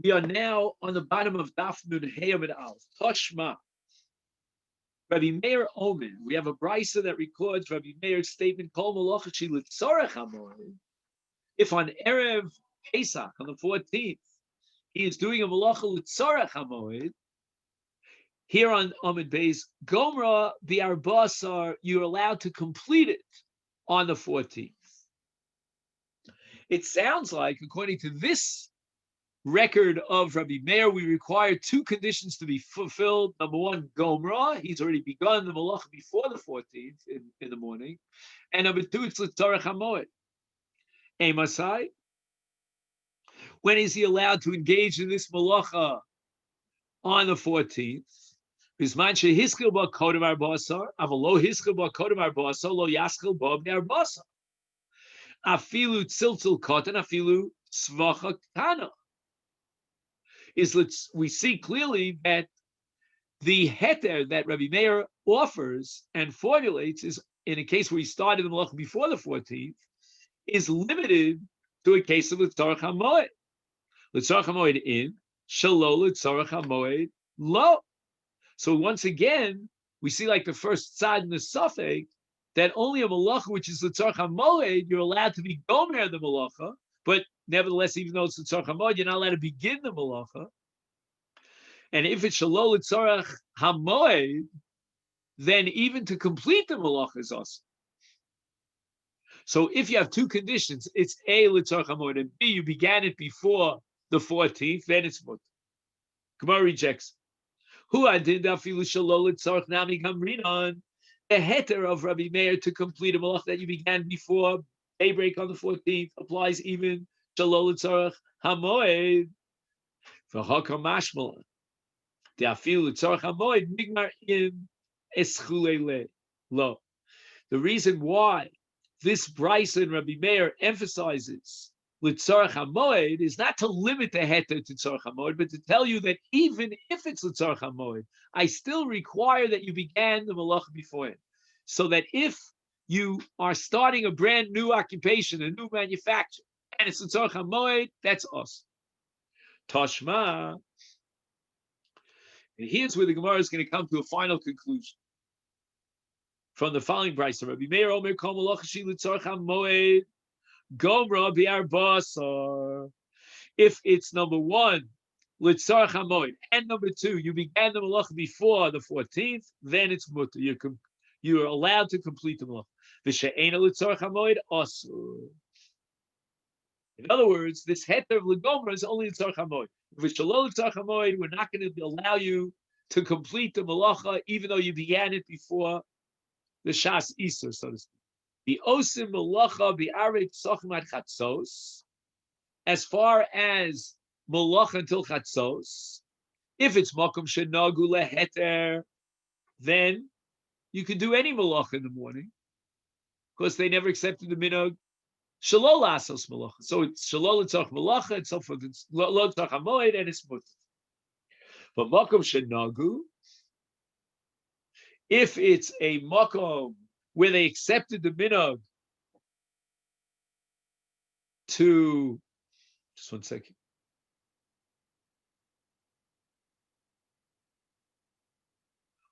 We are now on the bottom of Daf Nun Heyamid Al. Toshma. Rabbi Meir Omen. We have a brisa that records Rabbi Meir's statement, Kol Melacha Shi L'Tzorech HaMoed. If on Erev Pesach, on the 14th, he is doing a Melacha L'Tzorech HaMoed, here on Amid Beis, Gomra B'Arbasar, you're allowed to complete it on the 14th. It sounds like, according to this record of Rabbi Meir, we require two conditions to be fulfilled. Number one, Gomra, he's already begun the Melacha before the 14th in the morning. And number two, it's L'Tzorech HaMoed. Emasai, when is he allowed to engage in this Melacha on the 14th? Bisman shehiskil ba kodem arbasar, avalo hiskil ba kodem arbasar, lo yaskil ba b'nei arbasar. Afilu tziltzil kotan, afilu tzvacha kana. We see clearly that the heter that Rabbi Meir offers and formulates is in a case where he started the Melacha before the 14th, is limited to a case of L'Tzorech HaMoed. L'Tzorech HaMoed in, Shelo L'Tzorech HaMoed lo. So once again, we see like the first tzad in the suffix, that only a Melacha, which is L'Tzorech HaMoed, you're allowed to be Gomer the Melacha, but nevertheless, even though it's L'Tzorech HaMoed, you're not allowed to begin the Melacha. And if it's Shelo L'Tzorech HaMoed, then even to complete the Melacha is awesome. So if you have two conditions, it's A, L'Tzorech HaMoed, and B, you began it before the 14th, then it's Mut. Gemara rejects. Who adid afilu shelo l'tzorech nami gamrinon? The heter of Rabbi Meir to complete a Melacha that you began before daybreak on the 14th applies even shelo l'tzorech hamoed. V'hakam mashmala. The afilu l'tzorech hamoed migmar in eschulele lo. The reason why this brisa in Rabbi Meir emphasizes L'Tzorech HaMoed is not to limit the heter to Tzorech HaMoed, but to tell you that even if it's L'Tzorech HaMoed, I still require that you began the Melacha before it. So that if you are starting a brand new occupation, a new manufacture, and it's L'Tzorech HaMoed, that's us. Toshma. And here's where the Gemara is going to come to a final conclusion. From the following brisa, Rabbi Meir Omer Kol Melacha Shi L'Tzorech HaMoed, Gomra B'Arbasar. If it's number one, L'Tzorech HaMoed, and number two, you began the Melacha before the 14th, then it's mutter. You're allowed to complete the Melacha. V'she'ena L'Tzorech HaMoed asur. In other words, this heter of L'Gomra is only L'Tzorech HaMoed. If it's Shelo L'Tzorech HaMoed, we're not going to allow you to complete the Melacha, even though you began it before the Shas Isur, so to speak. The osim melacha bi'arei psachim ad chatzos, as far as melacha until chatzos, if it's makom shenagu leheter, then you can do any melacha in the morning, because they never accepted the minhag shelo lasos melacha. So it's shelo l'tzorech melacha, and so forth. It's lo l'tzorech hamoed, and it's mutter. But makom shenagu, if it's a makom where they accepted the minhag to, just one second.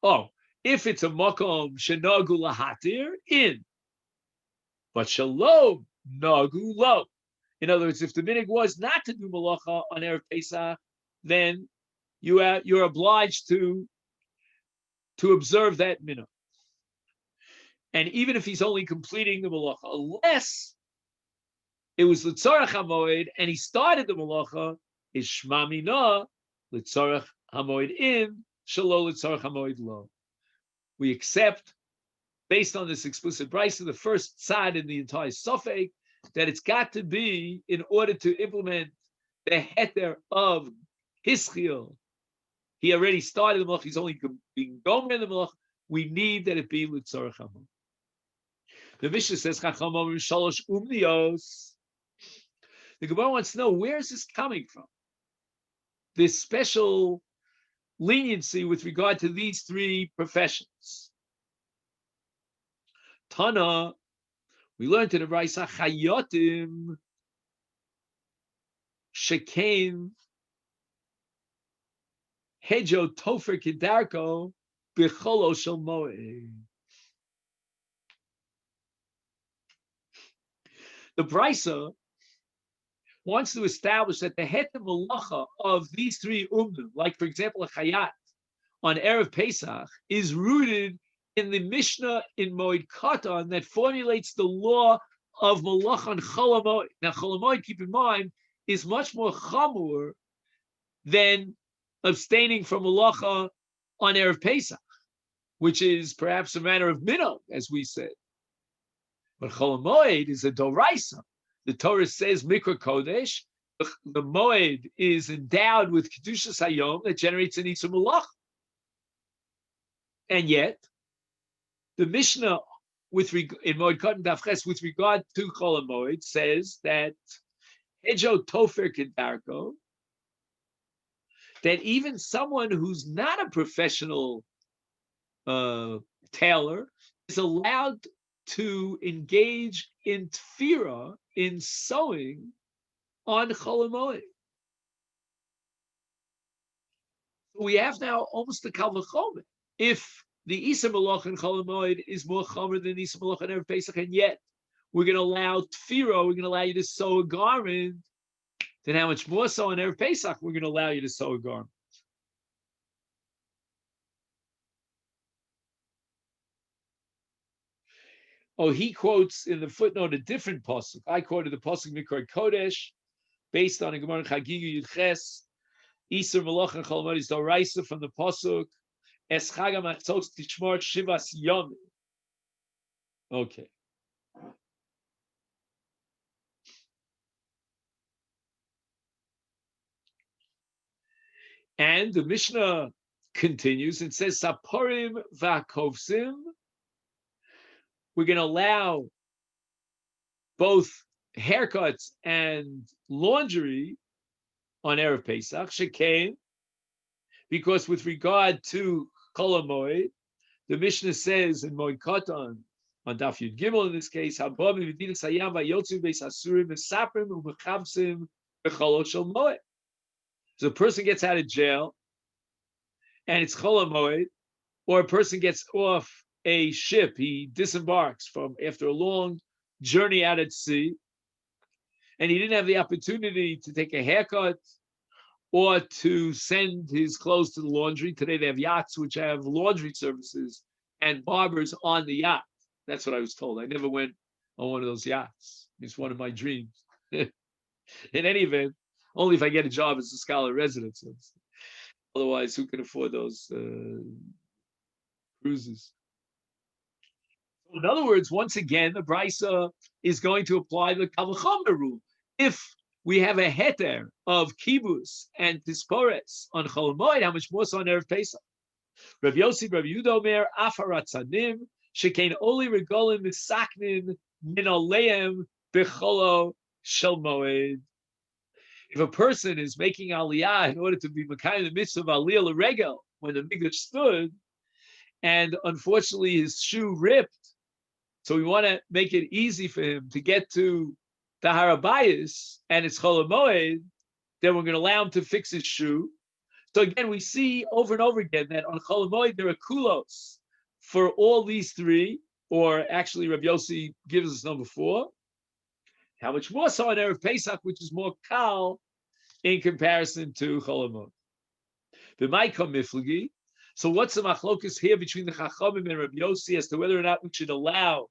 Oh, if it's a makom shenagu lahatir, in, but shalom nagu lo. In other words, if the minhag was not to do melacha on Erev Pesach, then you're obliged to observe that minhag. And even if he's only completing the Melacha, unless it was L'Tzorech HaMoed and he started the Melacha, is Shma Mina L'Tzorech HaMoed in, Shelo L'Tzorech HaMoed lo. We accept, based on this explicit brisa, the first tzad in the entire suffix, that it's got to be in order to implement the heter of Hischil. He already started the Melacha, he's only being gomer in the Melacha. We need that it be L'Tzorech HaMoed. The Mishnah says, Shalosh umnios. The Gemara wants to know, where is this coming from? This special leniency with regard to these three professions. Tana, we learned in the Brisa, Chayotim Shekain Hejo tofer kedarko b'cholo shel moed. The Brisa wants to establish that the heter melacha of these three umdim, like for example a chayat on Erev Pesach, is rooted in the Mishnah in Moed Katan that formulates the law of Melacha on Chol HaMoed. Now, Chol HaMoed, keep in mind, is much more chamur than abstaining from Melacha on Erev Pesach, which is perhaps a matter of minhag, as we said. But Chol HaMoed is a doraisa. The Torah says Mikra Kodesh. The Moed is endowed with Kedushas Hayom that generates an Isur Melacha. And yet, the Mishnah in Moed Katan Daf Ches with regard to Chol HaMoed says that Hejo Tofer Kedarko, that even someone who's not a professional tailor is allowed to engage in tefira, in sewing, on Chol HaMoed. We have now almost the Kal V'chomer. If the Isur Melacha in Chol HaMoed is more chomer than Isur Melacha in Erev Pesach, and yet we're going to allow tefira, we're going to allow you to sew a garment, then how much more so in Erev Pesach we're going to allow you to sew a garment? Oh, he quotes in the footnote a different pasuk. I quoted the pasuk Mikra Kodesh, based on a Gemara Chagiga Yudches. Isur Melacha and Chol HaMoed is doraisa from the pasuk Es Chag HaMatzot Tishmor Shivas Yom. Okay. And the Mishnah continues and says Saporim V'Akovsim. We're going to allow both haircuts and laundry on Erev Pesach, Shekain, because with regard to Chol HaMoed, the Mishnah says in Moed Katan, on Daf Yud Gimel in this case, Hababim V'Dinas Hayam V'Yotzu Beis Asurim V'Saprim U'Mechavsim V'Chol Shel Moed. So a person gets out of jail, and it's Chol HaMoed, or a person gets off a ship, he disembarks from after a long journey out at sea, and he didn't have the opportunity to take a haircut or to send his clothes to the laundry. Today they have yachts which have laundry services and barbers on the yacht. That's what I was told. I never went on one of those yachts. It's one of my dreams. In any event, only if I get a job as a scholar resident. Otherwise, who can afford those cruises? In other words, once again, the Brisa is going to apply the Kal V'chomer rule. If we have a heter of kibus and tispores on Chol HaMoed, how much more so on Erev Pesach? Rav Yossi, Rav Yehuda Omer, Afaratzanim, Shekain Oli Regolim Misaknin Min Aleim Becholo Shel Moed. If a person is making aliyah in order to be Mekayim the mitzvah of aliyah l'regel when the Mikdash stood, and unfortunately his shoe ripped, so we want to make it easy for him to get to the Harabayas, and it's Chol HaMoed, then we're going to allow him to fix his shoe. So again, we see over and over again that on Chol HaMoed there are kulos for all these three, or actually Rabbi Yossi gives us number 4. How much more so on Erev Pesach, which is more kal in comparison to Chol HaMoed. B'maikam miflagi. So what's the machlokus here between the Chachamim and Rabbi Yossi as to whether or not we should allow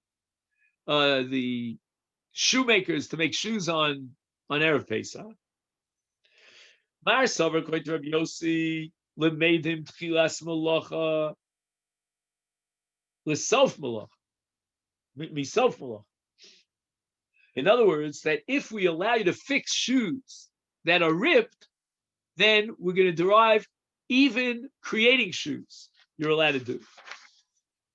the shoemakers to make shoes on Erev Pesach? Mar Savar, according to Rabbi Yossi, lemeidim tchilas melacha l'sof melacha, misof melacha. In other words, that if we allow you to fix shoes that are ripped, then we're going to derive even creating shoes you're allowed to do.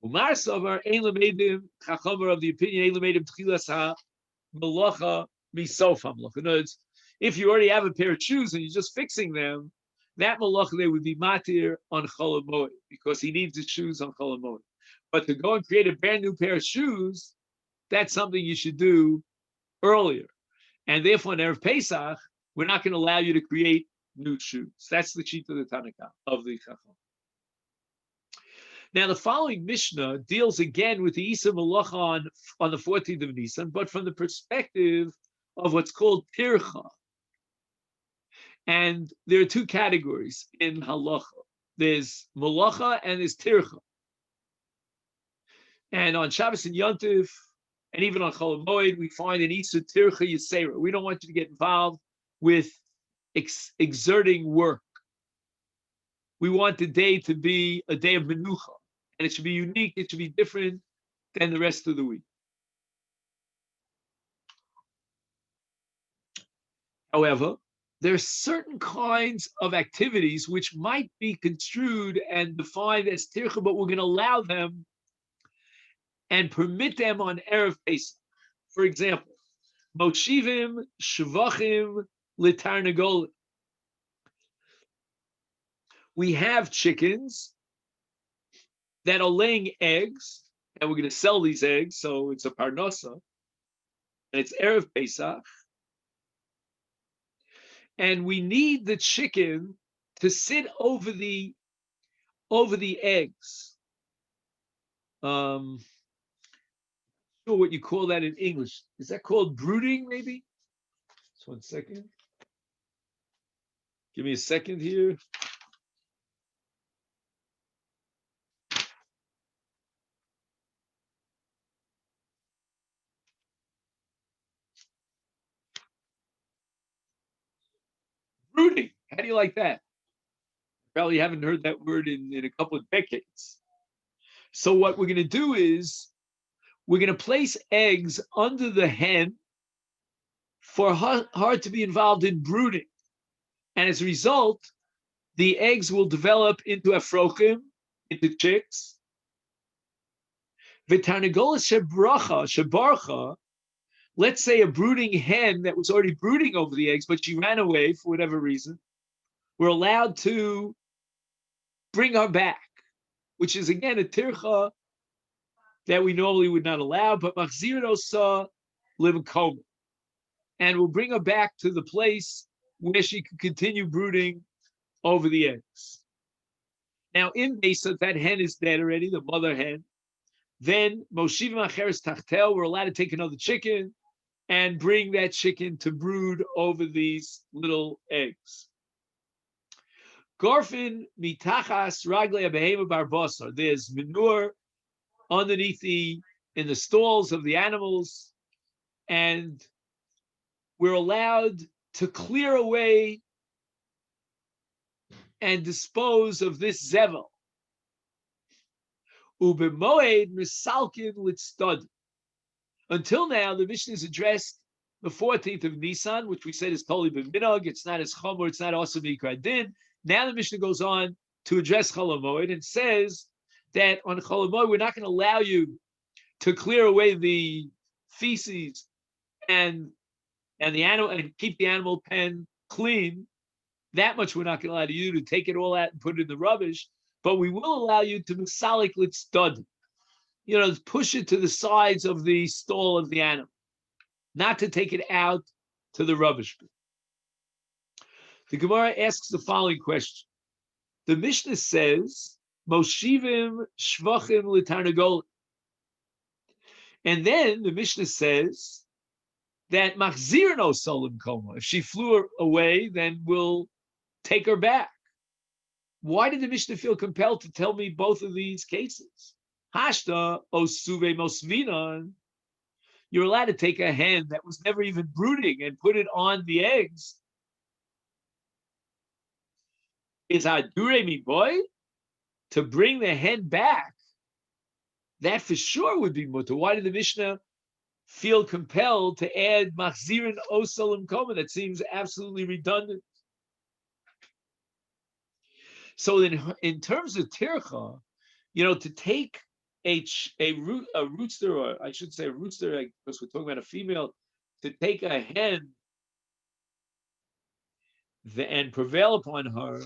Umar Savar, ein lemeidim, Chachamim of the opinion, ein lemeidim tchilas ha-melacha misof ha-melacha. In other words, if you already have a pair of shoes and you're just fixing them, that melacha there would be matir on Chol HaMoed because he needs his shoes on Chol HaMoed. But to go and create a brand new pair of shoes, that's something you should do earlier. And therefore, in Erev Pesach, we're not going to allow you to create new shoes. That's the sheet of the Tanakh of the Chacham. Now, the following Mishnah deals again with the Isa Melacha on the 14th of Nisan, but from the perspective of what's called Tircha. And there are two categories in Halacha. There's Melacha and there's Tircha. And on Shabbos and Yontif, and even on Chol HaMoed, we find an Isa Tircha Yisera. We don't want you to get involved with exerting work. We want the day to be a day of Menucha. And it should be unique, it should be different than the rest of the week. However, there are certain kinds of activities which might be construed and defined as tircha, but we're going to allow them and permit them on Erev Pesach. For example, moshivim shvachim litarnagolim. We have chickens that are laying eggs, and we're going to sell these eggs, so it's a parnasa, and it's Erev Pesach. And we need the chicken to sit over the eggs. Sure what you call that in English. Is that called brooding, maybe? Just 1 second. Give me a second here. Brooding. How do you like that? Probably haven't heard that word in a couple of decades. So what we're going to do is we're going to place eggs under the hen for her to be involved in brooding. And as a result, the eggs will develop into afrochim, into chicks. V'tarnagolas shebarcha, let's say a brooding hen that was already brooding over the eggs, but she ran away for whatever reason. We're allowed to bring her back, which is again a tircha that we normally would not allow, but machzir osa limkom, and we'll bring her back to the place where she can continue brooding over the eggs. Now, in Mesa, that hen is dead already, the mother hen. Then moshivim acheres tachtel, we're allowed to take another chicken and bring that chicken to brood over these little eggs. Gorfin mitachas raglei behema barbasa. There's manure underneath in the stalls of the animals, and we're allowed to clear away and dispose of this zevel. Ubemoed misalkin litztad. Until now, the Mishnah is addressed the 14th of Nisan, which we said is totally b'minhag. It's not as chomer, it's not also mikra din. Now the Mishnah goes on to address Chol HaMoed and says that on Chol HaMoed, we're not going to allow you to clear away the feces and the animal and keep the animal pen clean. That much we're not going to allow you to take it all out and put it in the rubbish, but we will allow you to misalik litztad, push it to the sides of the stall of the animal, not to take it out to the rubbish bin. The Gemara asks the following question. The Mishnah says, Moshivim shvachim litarnagolim. And then the Mishnah says that machzir no solim koma. If she flew away, then we'll take her back. Why did the Mishnah feel compelled to tell me both of these cases? Hashta osuve mosvinan. You're allowed to take a hen that was never even brooding and put it on the eggs. Is hadure boy to bring the hen back? That for sure would be mutter. Why did the Mishnah feel compelled to add machzirin osalim koma? That seems absolutely redundant. So in terms of tircha, to take a rooster, or I should say a rooster, because we're talking about a female, to take a hen and prevail upon her,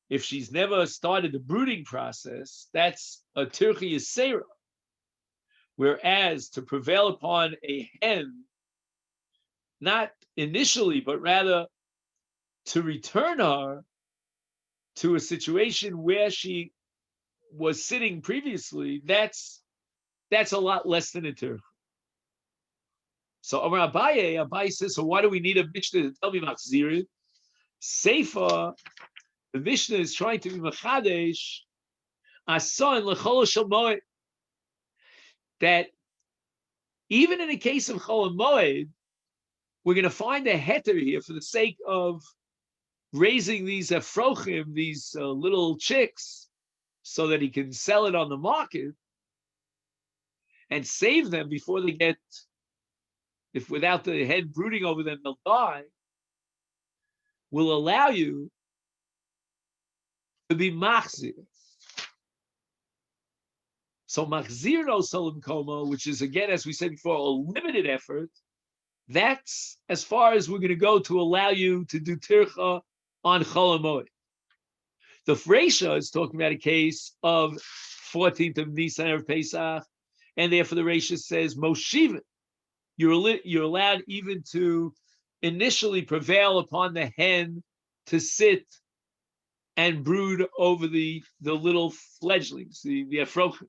if she's never started the brooding process, that's a tircha yisera. Whereas to prevail upon a hen, not initially, but rather to return her to a situation where she was sitting previously, that's a lot less than a tircha. So Amar Abaye says, so why do we need a Mishnah to tell me Machzirin? Seifa, the Mishnah is trying to be Machadesh, Asan L'chol HaMoed, that even in the case of Chol HaMoed, we're going to find a heter here for the sake of raising these afrochim, these little chicks, so that he can sell it on the market and save them before they get, if without the hen brooding over them, they'll die, will allow you to be machzir. So machzir no solim koma, which is, again, as we said before, a limited effort, that's as far as we're going to go to allow you to do tircha on Chol HaMoed. The Freisha is talking about a case of 14th of Nisan Erev Pesach, and therefore the Reisha says Moshivet. You're allowed even to initially prevail upon the hen to sit and brood over the little fledglings, the afrochim.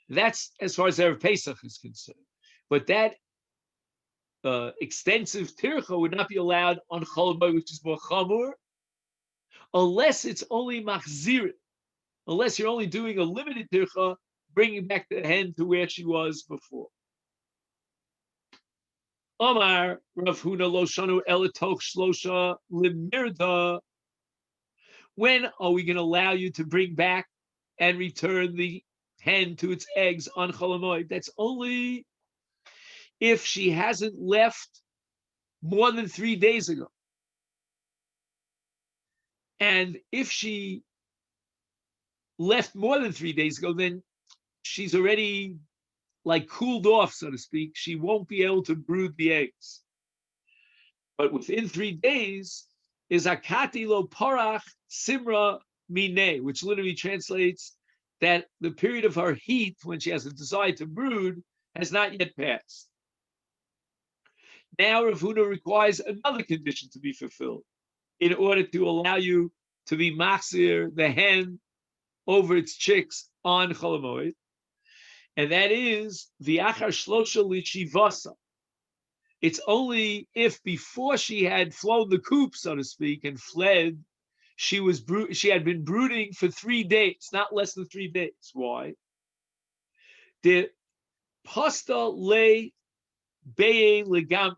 That's as far as Erev Pesach is concerned. But that extensive tircha would not be allowed on Chol HaMoed, which is more chamur, unless it's only machzir, unless you're only doing a limited tircha, bringing back the hen to where she was before. Omar Rav Huna lo shanu ela toch shlosha limirda. When are we going to allow you to bring back and return the hen to its eggs on Chol HaMoed? That's only if she hasn't left more than 3 days ago. And if she left more than 3 days ago, then she's already like cooled off, so to speak. She won't be able to brood the eggs. But within 3 days is akati lo parach simra mine, which literally translates that the period of her heat, when she has a desire to brood, has not yet passed. Now Rav Huna requires another condition to be fulfilled in order to allow you to be machzir the hen over its chicks on Chol HaMoed, and that is the achar shlosha lichivasa. It's only if before she had flown the coop, so to speak, and fled, she had been brooding for 3 days, not less than 3 days. Why? The pasta le beye legam.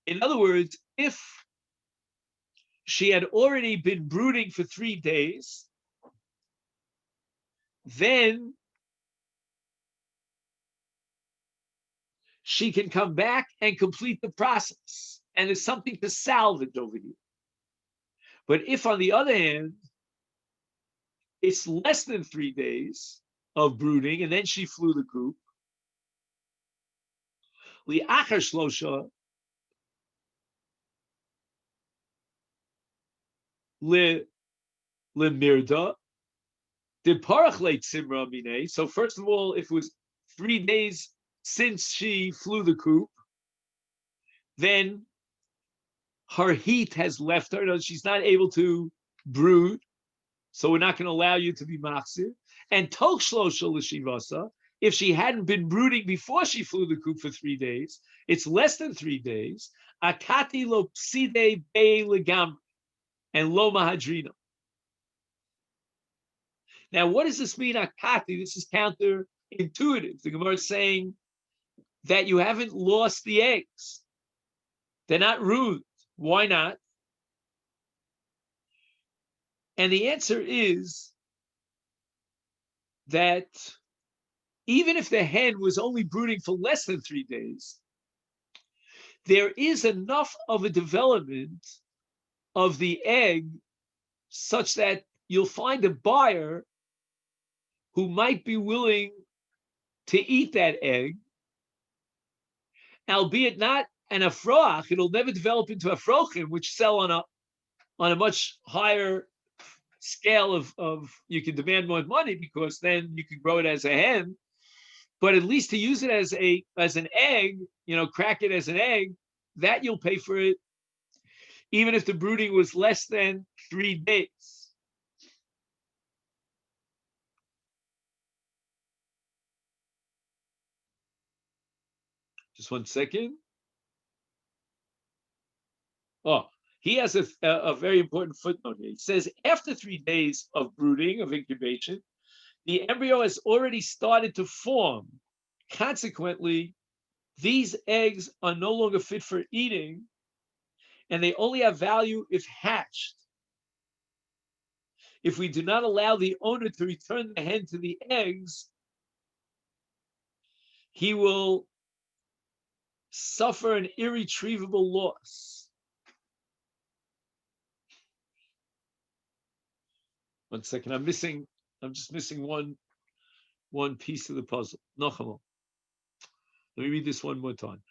In other words, if she had already been brooding for 3 days, then she can come back and complete the process. And there's something to salvage over here. But if, on the other hand, it's less than 3 days of brooding, and then she flew the coop, li'achar shlosha li'mirda deparach le'tzimra mine. So first of all, if it was 3 days since she flew the coop, then her heat has left her. She's not able to brood, so we're not going to allow you to be machzir. And toch shlosha l'shivasa, if she hadn't been brooding before she flew the coop for 3 days, it's less than 3 days. Akati lo pside be legam and lo mahadrina. Now, what does this mean, akati? This is counterintuitive. The Gemara is saying that you haven't lost the eggs. They're not ruined. Why not? And the answer is that even if the hen was only brooding for less than 3 days, there is enough of a development of the egg such that you'll find a buyer who might be willing to eat that egg, albeit not an afroach. It'll never develop into afrochim, which sell on a much higher scale of you can demand more money because then you can grow it as a hen. But at least to use it as an egg, crack it as an egg, that you'll pay for it, even if the brooding was less than 3 days. Just 1 second. Oh, he has a very important footnote here. He says, after 3 days of brooding, of incubation, the embryo has already started to form. Consequently, these eggs are no longer fit for eating, and they only have value if hatched. If we do not allow the owner to return the hen to the eggs, he will suffer an irretrievable loss. 1 second, I'm just missing one piece of the puzzle. Let me read this one more time.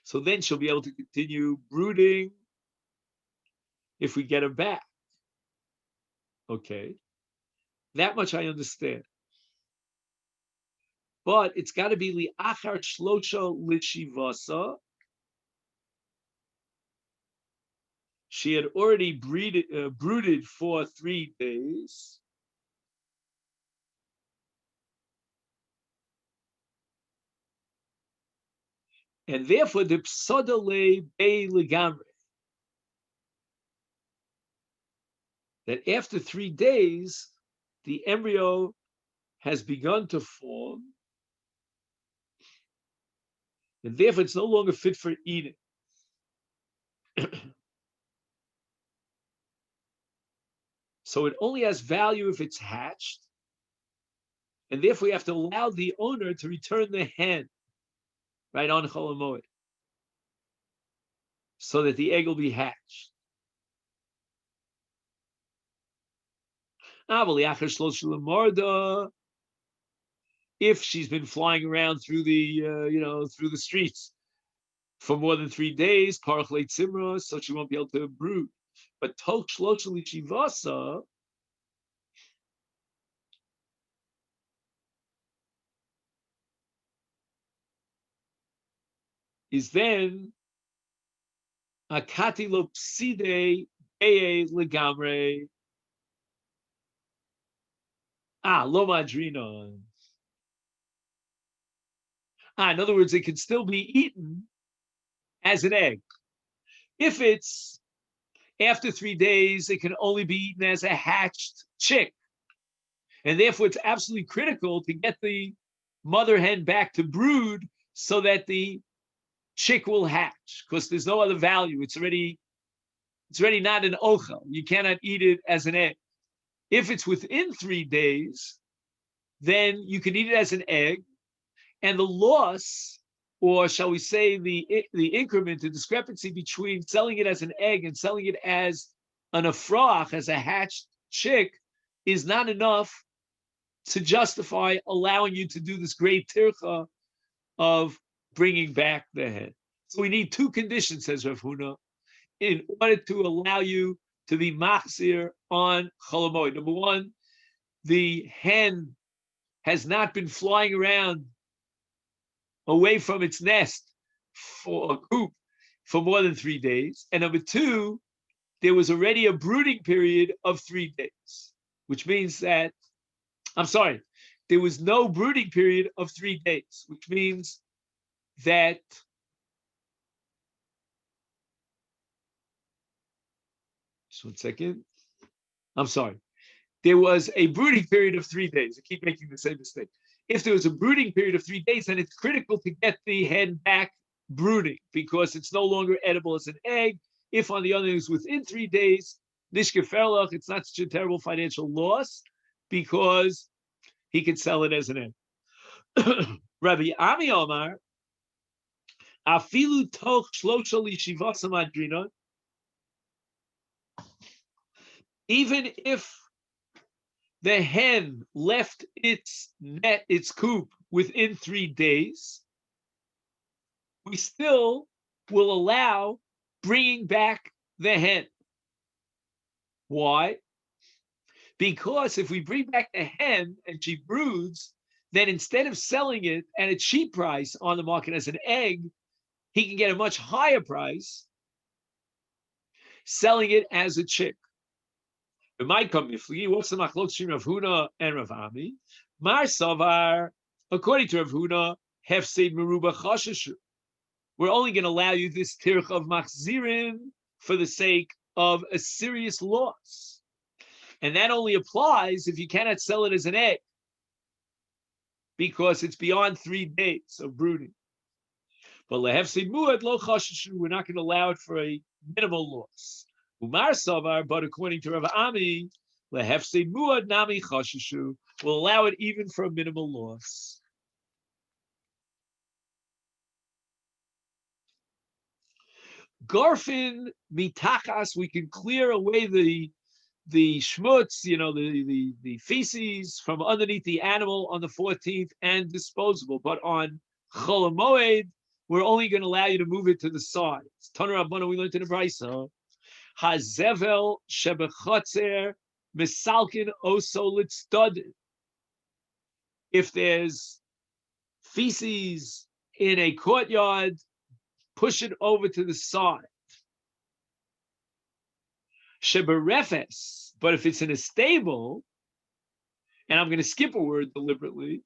So then she'll be able to continue brooding if we get her back. Okay, that much I understand. But it's got to be li'achar shlosha l'shivasa. She had already brooded for 3 days. And therefore, the psodale be legamre. That after 3 days, the embryo has begun to form, and therefore it's no longer fit for eating. So it only has value if it's hatched, and therefore we have to allow the owner to return the hen right on Chol HaMoed, so that the egg will be hatched. If she's been flying around through the streets for more than 3 days, parach leitzimra, so she won't be able to brood. But toch shlosha l'shivasa is then a katilopside eye legamre. Lo madrina. In other words, it can still be eaten as an egg. If it's after 3 days, it can only be eaten as a hatched chick. And therefore, it's absolutely critical to get the mother hen back to brood so that the chick will hatch, because there's no other value. It's already not an ochel. You cannot eat it as an egg. If it's within 3 days, then you can eat it as an egg, and the loss, or shall we say the increment, the discrepancy between selling it as an egg and selling it as an afrach, as a hatched chick, is not enough to justify allowing you to do this great tircha of bringing back the hen. So we need 2 conditions, says Rav Huna, in order to allow you to be machzir on Chol HaMoed. Number 1, the hen has not been flying around away from its nest for a coop for more than 3 days. And number 2, there was already a brooding period of 3 days, which means that, there was no brooding period of 3 days, which means that just 1 second. There was a brooding period of 3 days. I keep making the same mistake. If there was a brooding period of 3 days, then it's critical to get the hen back brooding, because it's no longer edible as an egg. If, on the other hand, it's within 3 days, nishkeferlach, it's not such a terrible financial loss, because he can sell it as an egg. Rabbi Ami Omar, afilu toch shlosha lishivasa madrina, even if the hen left its coop within 3 days, we still will allow bringing back the hen. Why? Because if we bring back the hen and she broods, then instead of selling it at a cheap price on the market as an egg, he can get a much higher price selling it as a chick. It might come ifli. What's the machlok between Rav Huna and Rav Ami? Mar Savar, according to Rav Huna, hefseid meruba chashashu. We're only going to allow you this tirch of machzirin for the sake of a serious loss. And that only applies if you cannot sell it as an egg, because it's beyond 3 days of brooding. But lehefseid muad lo chashashu, we're not going to allow it for a minimal loss. Umar Savar, but according to Rav Ami, lehefseid muad nami chashashu, will allow it even for a minimal loss. Garfin mitachas, we can clear away the schmutz, the feces from underneath the animal on the 14th and disposable. But on Chol HaMoed, we're only going to allow you to move it to the sides. Tanur Rabbana, we learned in the Brisa, Hazevel shebechotzer misalkin oso litzdadin. If there's feces in a courtyard, push it over to the side. Sheberefes, but if it's in a stable, and I'm going to skip a word deliberately,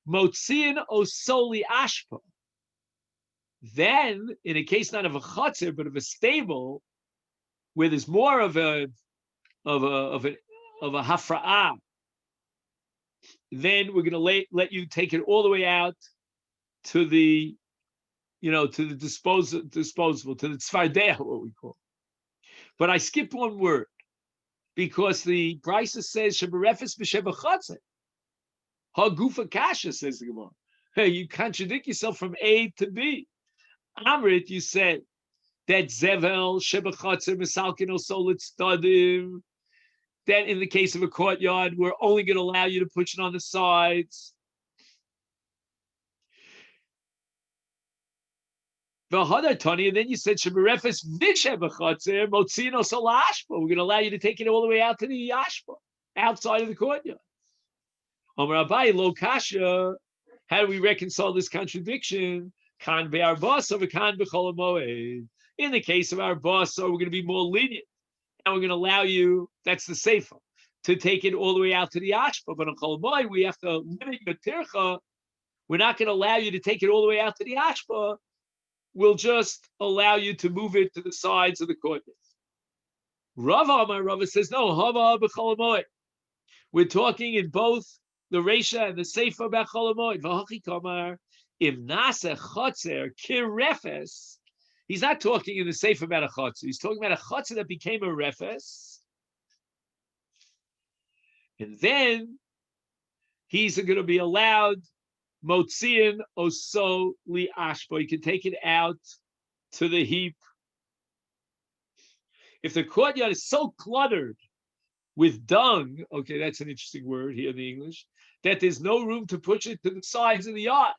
motziin osoli ashpa. Then, in a case not of a chotzer but of a stable, where there's more of a hafra'ah, then we're going to let you take it all the way out to the to the disposable, to the tzvardeah, what we call. But I skipped one word because the Brisa says sheberefes b'shebachatzer. Hagufa kasha, says the Gemara. Hey, you contradict yourself from A to B. Amrit, you said that zevel shebachatzer misalkin osolit stadim. Then, in the case of a courtyard, we're only going to allow you to push it on the sides. And then you said sheberefes v'shebachatzer motzin osol ashpa. We're going to allow you to take it all the way out to the ashpa, outside of the courtyard. Amar Abai lo kasha. How do we reconcile this contradiction? Kan be'arbasa v'kan b'chol HaMoed. In the case of our boss, we're going to be more lenient, and we're going to allow you. That's the sefer, to take it all the way out to the ashpa. But on Chol HaMoed, we have to limit your tircha. We're not going to allow you to take it all the way out to the ashpa. We'll just allow you to move it to the sides of the courtyard. Rava says no. Hava b'chol HaMoed. We're talking in both the Reisha and the Sefer about Chol HaMoed. V'hachi kamar im nase chotzer kirefes. He's not talking in the Sefer about a chotzer. He's talking about a chotzer that became a refes. And then he's going to be allowed motziin oso li ashpo. You can take it out to the heap. If the courtyard is so cluttered with dung, okay, that's an interesting word here in the English, that there's no room to push it to the sides of the yard.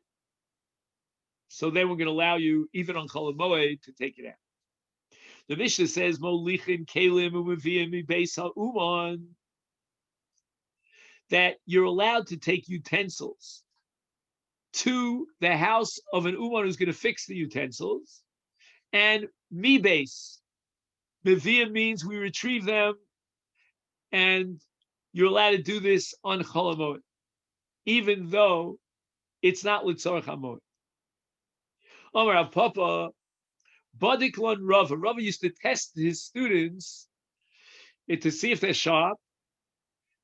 So then we're going to allow you, even on Chol HaMoed, to take it out. The Mishnah says, Molichin kelim u'meviyim mibeis ha'uman, that you're allowed to take utensils to the house of an uman who's going to fix the utensils, and mibeis. Meviyim means we retrieve them, and you're allowed to do this on Chol HaMoed, even though it's not L'tzorech HaMoed. Omar Rav Papa, Badiklon Rava. Rava used to test his students to see if they're sharp,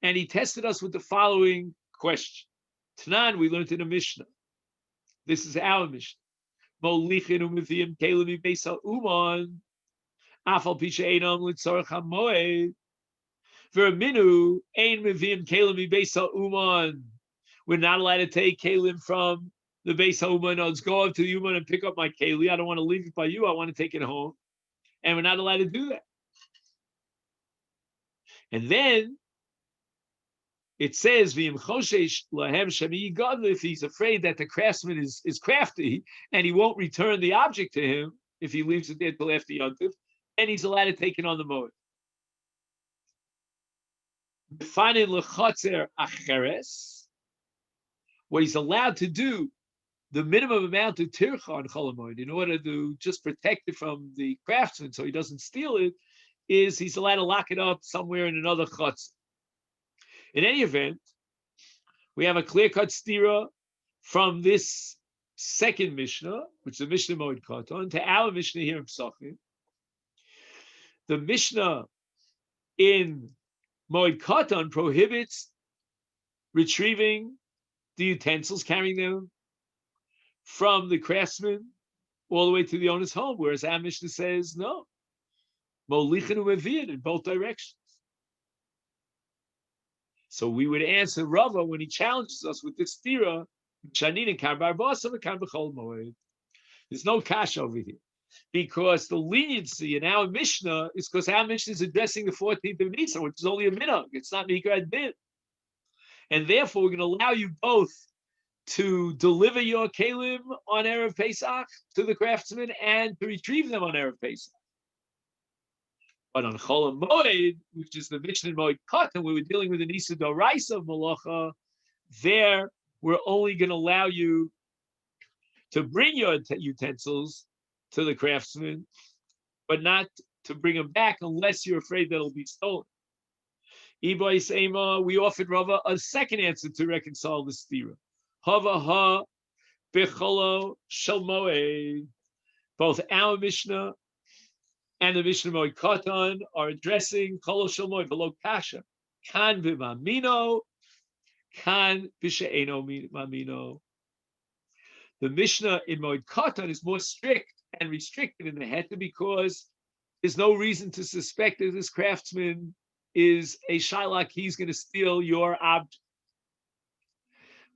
and he tested us with the following question. Tanan, we learned in a Mishnah. This is our Mishnah. Molichin u'meviyim kelim mibeis ha'uman, afal pi she'einam L'tzorech HaMoed. V'raminu ein meviyim kelim mibeis ha'uman. We're not allowed to take kelim from the Beis HaUman. Let's go up to the Uman and pick up my keli. I don't want to leave it by you. I want to take it home. And we're not allowed to do that. And then it says, if he's afraid that the craftsman is crafty and he won't return the object to him if he leaves it there till after Yontif, and he's allowed to take it on the Moed. what he's allowed to do, the minimum amount of tircha on Chol HaMoed, in order to just protect it from the craftsman so he doesn't steal it, is he's allowed to lock it up somewhere in another chutz. In any event, we have a clear-cut stira from this second Mishnah, which is the Mishnah Moed Katan, to our Mishnah here in Pesachim. The Mishnah in Moed Katan prohibits retrieving the utensils, carrying them from the craftsman all the way to the owner's home, whereas our Mishnah says no, molichin u'mevi'in in both directions. So we would answer Rava when he challenges us with this stira, there's no kash over here, because the leniency in our Mishnah is because our Mishnah is addressing the 14th of Nisan, which is only a minhag. It's not mikrad din. And therefore, we're going to allow you both to deliver your kelim on Erev Pesach to the craftsman and to retrieve them on Erev Pesach. But on Chol HaMoed, which is the Mishnah in Moed Katan, where we're dealing with an Isa Doraisa of Melacha, there we're only going to allow you to bring your utensils to the craftsman, but not to bring them back unless you're afraid that it'll be stolen. We offered Rava a second answer to reconcile the stira. Hava ha becholo shel moed. Both our Mishnah and the Mishnah Moed Katan are addressing cholo shel moed below kasha. Kan b'mamino, kan b'she'eno mamino. The Mishnah in Moed Katan is more strict and restricted in the heta because there's no reason to suspect that this craftsman is a shalak, he's going to steal your object.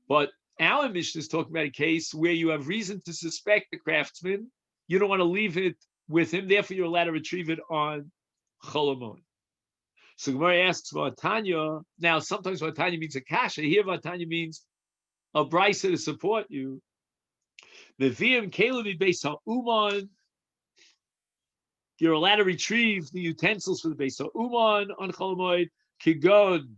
But our Mishnah is talking about a case where you have reason to suspect the craftsman, you don't want to leave it with him, therefore you're allowed to retrieve it on Chol HaMoed. So Gemara asks Vatanya. Now, sometimes Vatanya means a kasha. Here Vatanya means a brisa to support you. Meviim kelim beis ha'uman. You're allowed to retrieve the utensils for the beis ha'uman on Chol HaMoed. Kigon,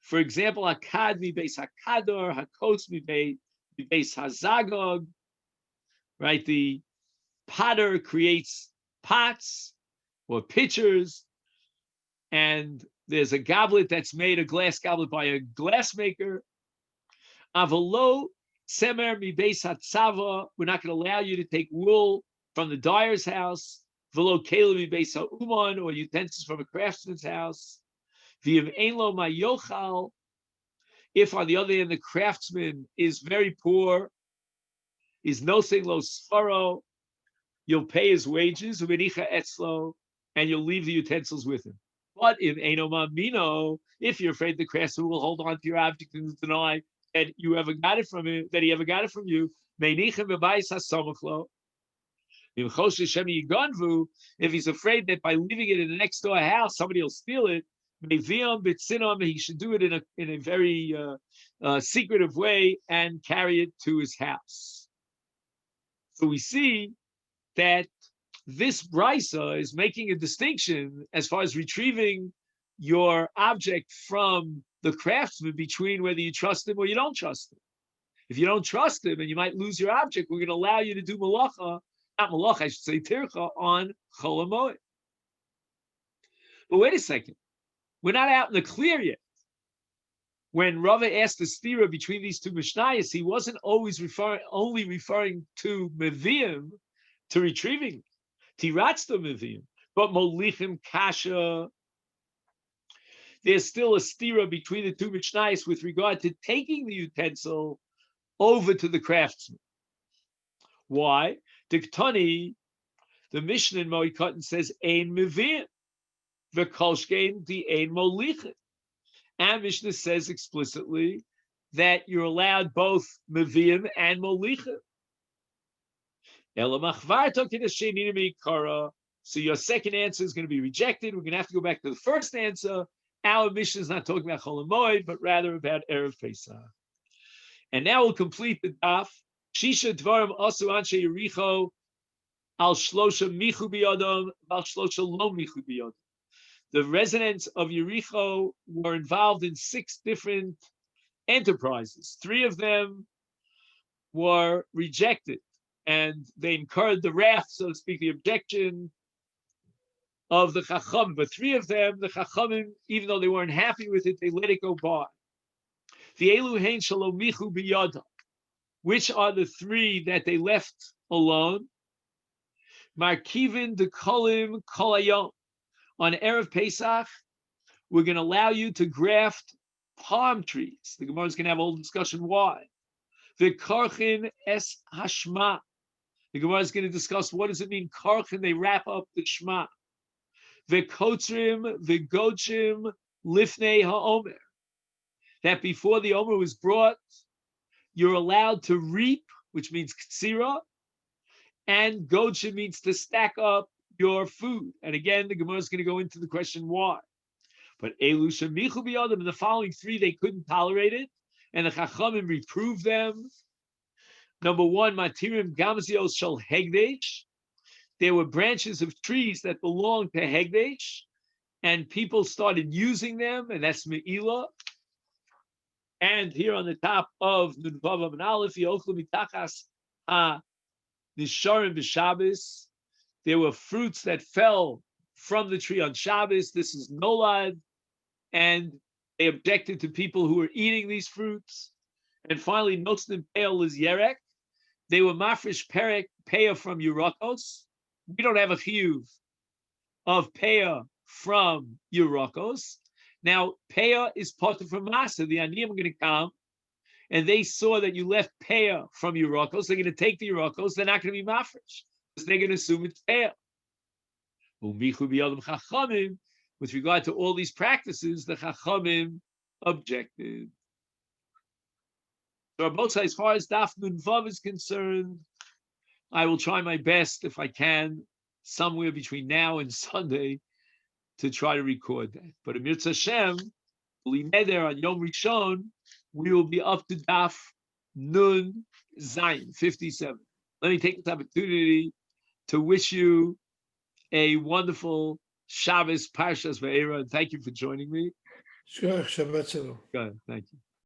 for example, hakad mi beis hakador, hakos mi beis hazagog. Right, the potter creates pots or pitchers, and there's a goblet that's made, a glass goblet, by a glassmaker. Avalo semer mi beis hatzava. We're not going to allow you to take wool from the dyer's house. Velo kelim mi beis ha'uman, or utensils from a craftsman's house. V'im ein lo mayochal. If, on the other hand, the craftsman is very poor, is nosing lo sfaro, you'll pay his wages, and you'll leave the utensils with him. But if you're afraid the craftsman will hold on to your object and deny that you ever got it from him, that he ever got it from you, if he's afraid that by leaving it in the next door house, somebody will steal it, he should do it in a very secretive way and carry it to his house. So we see that this brisa is making a distinction as far as retrieving your object from the craftsman between whether you trust him or you don't trust him. If you don't trust him and you might lose your object, we're going to allow you to do melacha, not melacha, I should say tircha, on Chol HaMoed. But wait a second. We're not out in the clear yet. When Rava asked the stira between these two mishnayos, he wasn't always only referring to meviim, to retrieving tiratzta meviim, but molichim kasha. There's still a stira between the two mishnayos with regard to taking the utensil over to the craftsman. Why? Diktani, the Mishnah in Moed Katan says ein meviim, v'kolshkein di ein molichin. And Mishnah says explicitly that you're allowed both meviim and molichim. So your second answer is going to be rejected. We're going to have to go back to the first answer. Our Mishnah is not talking about Chol HaMoed, but rather about Erev Pesach. And now we'll complete the daf. Shisha dvarim asu anshe Yericho al shlosha michu biyadam al shlosha lo michu biyadam. The residents of Yericho were involved in 6 different enterprises. 3 of them were rejected, and they incurred the wrath, so to speak, the objection of the Chachamim. But 3 of them, the Chachamim, even though they weren't happy with it, they let it go by. The Elu Hein Shalomichu Biyada. Which are the 3 that they left alone? Markivin Dekolim Kolayom. On Erev Pesach, we're going to allow you to graft palm trees. The Gemara is going to have a whole discussion why. The Karchin Es Hashma. The Gemara is going to discuss what does it mean, Karchin, they wrap up the Shema. The Kotrim, the Gochim, Lifnei HaOmer. That before the Omer was brought, you're allowed to reap, which means Ktsira, and Gochim means to stack up your food. And again, the Gemara is going to go into the question why. But Elu Shemichu B'Yadam, in the following 3, they couldn't tolerate it, and the Chachamim reproved them. Number 1, Matirim Gamzios Shel Hegdesh. There were branches of trees that belonged to Hegdesh, and people started using them, and that's Me'ilah. And here on the top of Nunvav and Aleph, Yochlu Mitachas HaNisharim B'Shabbos, there were fruits that fell from the tree on Shabbos. This is Nolad, and they objected to people who were eating these fruits. And finally, Notznim Peil is Yerek. They were Mafresh Perek Peah from Yerakos. We don't have a chiyuv of Peah from Yerakos. Now, Peah is part of Masa. The Aniyim are going to come, and they saw that you left Peah from Yerakos. They're going to take the Yerakos. They're not going to be Mafresh, because they're going to assume it's Peah. With regard to all these practices, the Chachamim objected. So both sides, as far as Daf Nun Vav is concerned, I will try my best, if I can, somewhere between now and Sunday, to try to record that. But Amir Hashem, there on Yom Rishon, we will be up to Daf Nun Zayin 57. Let me take this opportunity to wish you a wonderful Shabbos Parshas Va'era, and thank you for joining me. Sure, Shabbat Shalom. Good, thank you.